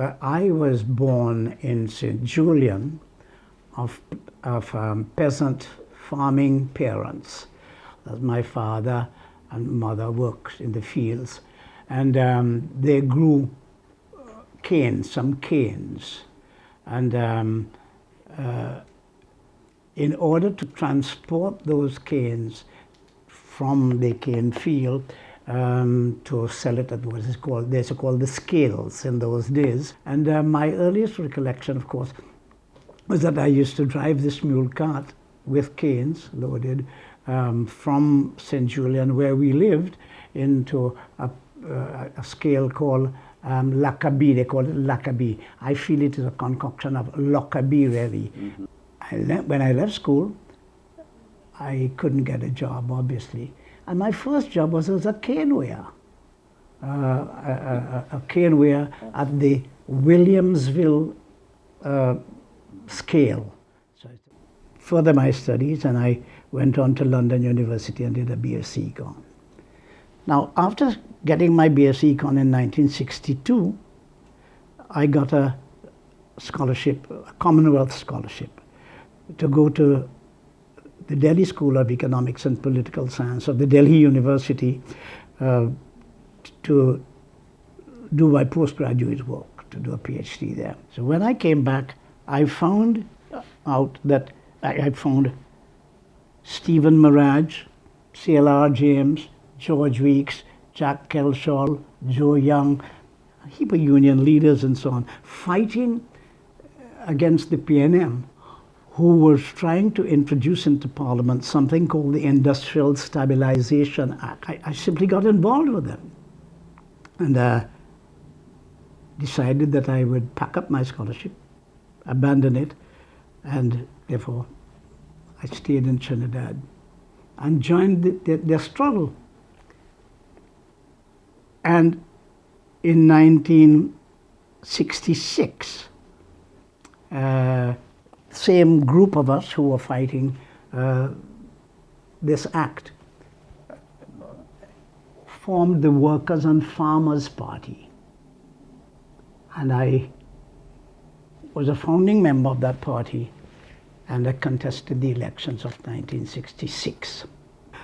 Well, I was born in St. Julian of peasant farming parents. My father and mother worked in the fields, and they grew canes, some canes. And in order to transport those canes from the cane field to sell it at what is called, they called the scales in those days. And my earliest recollection, of course, was that I used to drive this mule cart with canes loaded from St. Julian, where we lived, into a scale called Lackaby. They call it Lackaby. I feel it is a concoction of Lockaby, really. Mm-hmm. When I left school, I couldn't get a job, obviously. And my first job was as a cane weigher. A cane weigher at the Williamsville scale. So further my studies, and I went on to London University and did a BSc Econ. Now, after getting my BSc Econ in 1962, I got a scholarship, a Commonwealth scholarship, to go to the Delhi School of Economics and Political Science of the Delhi University to do my postgraduate work, to do a PhD there. So when I came back, I found out that I found Stephen Mirage, C.L.R. James, George Weeks, Jack Kelshaw, Joe Young, a heap of union leaders and so on, fighting against the PNM, who was trying to introduce into Parliament something called the Industrial Stabilization Act. I simply got involved with them and decided that I would pack up my scholarship, abandon it, and therefore I stayed in Trinidad and joined their struggle. And in 1966, same group of us who were fighting this act formed the Workers' and Farmers' Party. And I was a founding member of that party, and I contested the elections of 1966.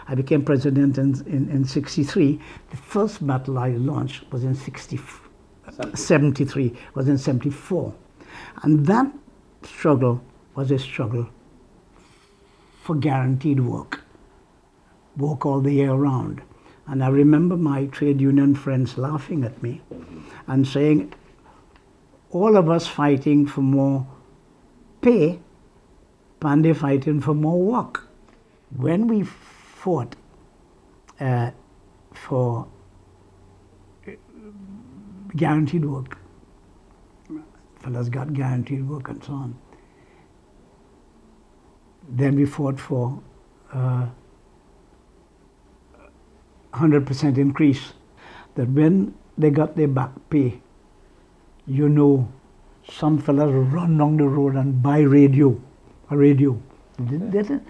I became president in 63. The first battle I launched was in 73, was in 74. And that struggle was a struggle for guaranteed work all the year round. And I remember my trade union friends laughing at me and saying, all of us fighting for more pay, Panday fighting for more work. When we fought for guaranteed work, fellas got guaranteed work and so on. Then we fought for 100% increase, that when they got their back pay, you know, some fellas run down the road and buy a radio. They didn't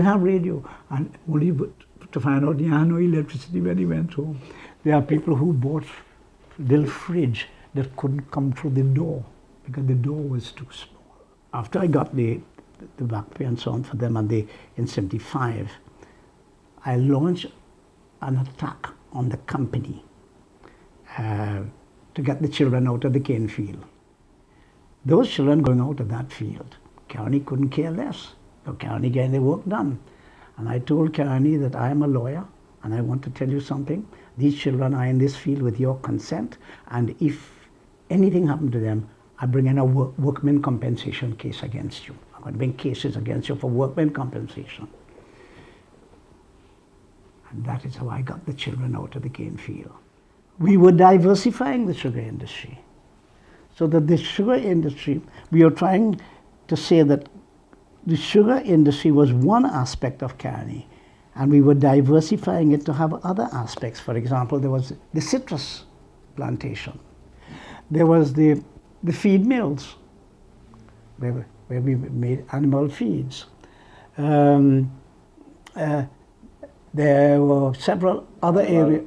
have radio, and only to find out they had no electricity when he went home. There are people who bought a little fridge that couldn't come through the door because the door was too small. After I got the back pay and so on for them, and in 75, I launched an attack on the company to get the children out of the cane field. Those children going out of that field, Kearney couldn't care less. So Kearney getting the work done. And I told Kearney that I am a lawyer and I want to tell you something. These children are in this field with your consent, and if anything happened to them, I bring in a workman compensation case against you. I'm going to bring cases against you for workman compensation. And that is how I got the children out of the cane field. We were diversifying the sugar industry. So that the sugar industry, we are trying to say that the sugar industry was one aspect of Kearney, and we were diversifying it to have other aspects. For example, there was the citrus plantation. There was the feed mills, where we made animal feeds. There were several other areas.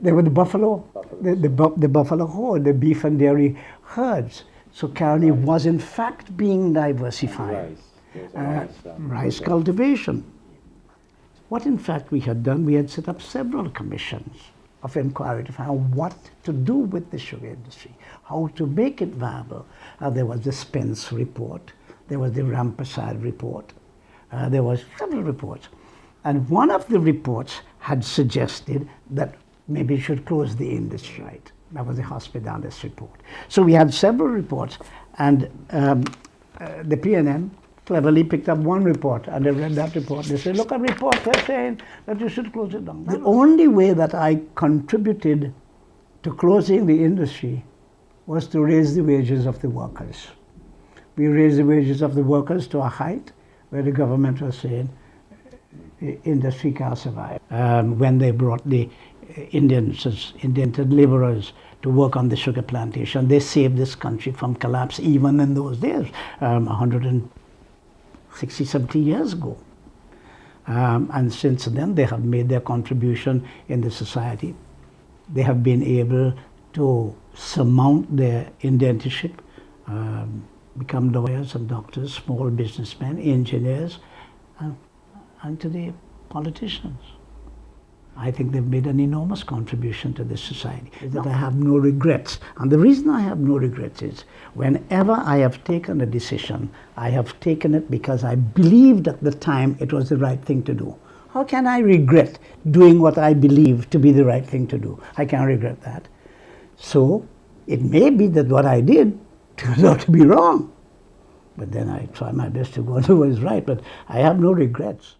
They were the buffalo, the buffalo herd, the beef and dairy herds. So Caroni was in fact being diversified. Rice cultivation. What in fact we had done, we had set up several commissions of inquiry to find out what to do with the sugar industry, how to make it viable. There was the Spence report, there was the Rampersad report, there was several reports. And one of the reports had suggested that maybe you should close the industry, right? That was the Hospitalis report. So we had several reports, and the PNM cleverly picked up one report, and they read that report. They said, look, a report they're saying that you should close it down. The only way that I contributed to closing the industry was to raise the wages of the workers. We raised the wages of the workers to a height where the government was saying the industry can't survive. When they brought the indented laborers to work on the sugar plantation, they saved this country from collapse even in those days, 160, 70 years ago. And since then, they have made their contribution in the society. They have been able to surmount their indentureship, become lawyers and doctors, small businessmen, engineers, and today politicians. I think they've made an enormous contribution to this society. That I have no regrets. And the reason I have no regrets is whenever I have taken a decision, I have taken it because I believed at the time it was the right thing to do. How can I regret doing what I believe to be the right thing to do? I can't regret that. So it may be that what I did turns out to be wrong. But then I try my best to go and do what is right. But I have no regrets.